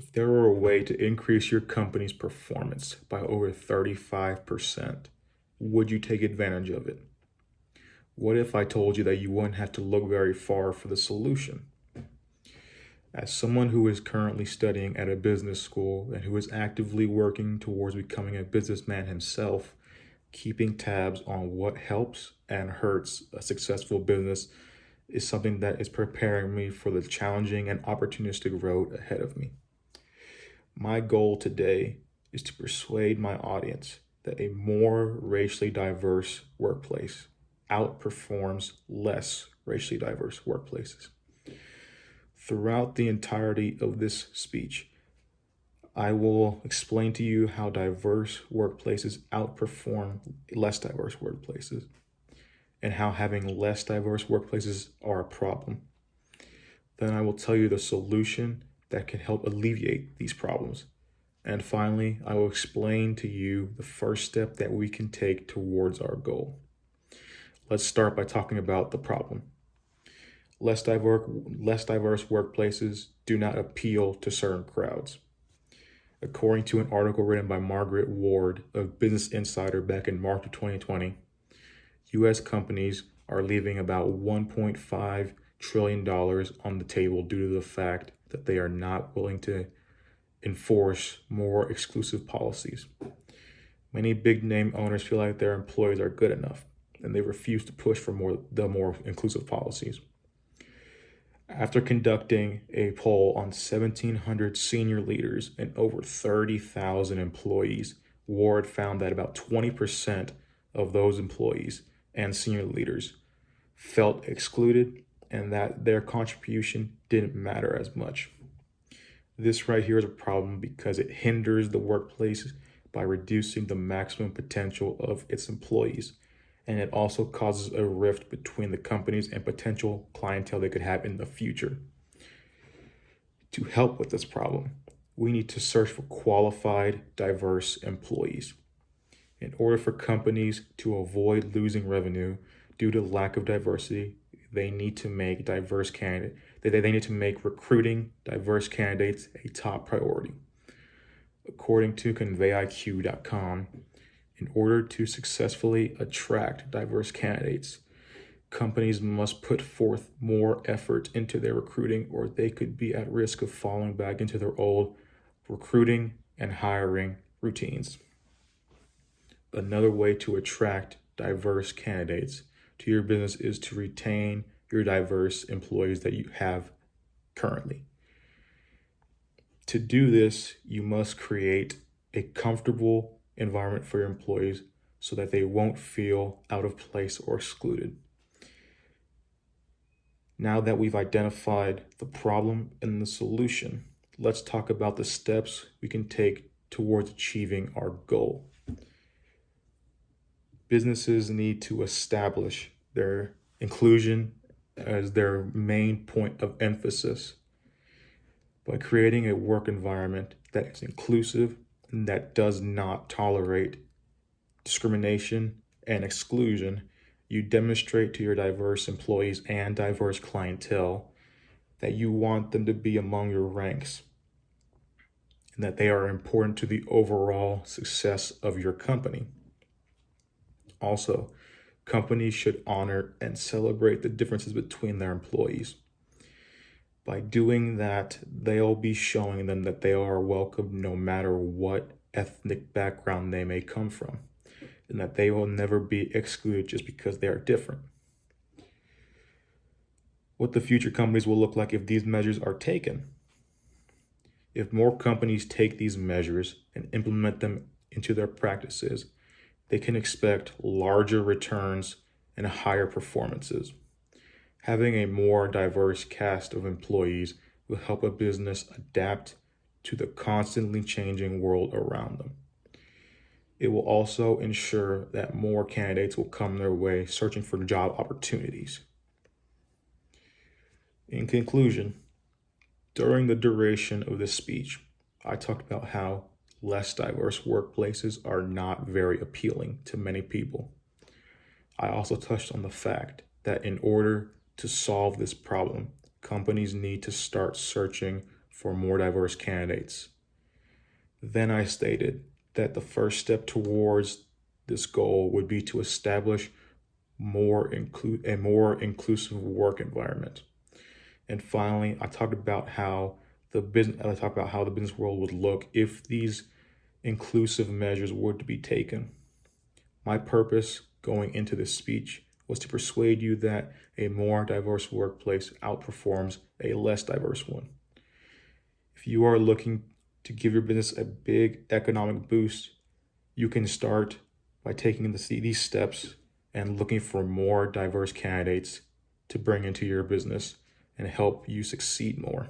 If there were a way to increase your company's performance by over 35%, would you take advantage of it? What if I told you that you wouldn't have to look very far for the solution? As someone who is currently studying at a business school and who is actively working towards becoming a businessman himself, keeping tabs on what helps and hurts a successful business is something that is preparing me for the challenging and opportunistic road ahead of me. My goal today is to persuade my audience that a more racially diverse workplace outperforms less racially diverse workplaces. Throughout the entirety of this speech, I will explain to you how diverse workplaces outperform less diverse workplaces and how having less diverse workplaces are a problem. Then I will tell you the solution that can help alleviate these problems. And finally, I will explain to you the first step that we can take towards our goal. Let's start by talking about the problem. Less diverse workplaces do not appeal to certain crowds. According to an article written by Margaret Ward of Business Insider back in March of 2020, U.S. companies are leaving about $1.5 trillion on the table due to the fact that they are not willing to enforce more exclusive policies. Many big name owners feel like their employees are good enough, and they refuse to push for more inclusive policies. After conducting a poll on 1,700 senior leaders and over 30,000 employees, Ward found that about 20% of those employees and senior leaders felt excluded and that their contribution didn't matter as much. This right here is a problem because it hinders the workplace by reducing the maximum potential of its employees. And it also causes a rift between the companies and potential clientele they could have in the future. To help with this problem, we need to search for qualified, diverse employees. In order for companies to avoid losing revenue due to lack of diversity, they need to make they need to make recruiting diverse candidates a top priority. According to conveyiq.com, in order to successfully attract diverse candidates, companies must put forth more effort into their recruiting, or they could be at risk of falling back into their old recruiting and hiring routines. Another way to attract diverse candidates to your business is to retain your diverse employees that you have currently. To do this, you must create a comfortable environment for your employees so that they won't feel out of place or excluded. Now that we've identified the problem and the solution, let's talk about the steps we can take towards achieving our goal. Businesses need to establish their inclusion as their main point of emphasis by creating a work environment that is inclusive and that does not tolerate discrimination and exclusion. You demonstrate to your diverse employees and diverse clientele that you want them to be among your ranks and that they are important to the overall success of your company. Also, companies should honor and celebrate the differences between their employees. By doing that, they'll be showing them that they are welcome no matter what ethnic background they may come from, and that they will never be excluded just because they are different. What the future companies will look like if these measures are taken. If more companies take these measures and implement them into their practices, they can expect larger returns and higher performances. Having a more diverse cast of employees will help a business adapt to the constantly changing world around them. It will also ensure that more candidates will come their way searching for job opportunities. In conclusion, during the duration of this speech, I talked about how less diverse workplaces are not very appealing to many people. I also touched on the fact that in order to solve this problem, companies need to start searching for more diverse candidates. Then I stated that the first step towards this goal would be to establish a more inclusive work environment. And finally, I talked about how the business world would look if these inclusive measures were to be taken. My purpose going into this speech was to persuade you that a more diverse workplace outperforms a less diverse one. If you are looking to give your business a big economic boost, you can start by taking these steps and looking for more diverse candidates to bring into your business and help you succeed more.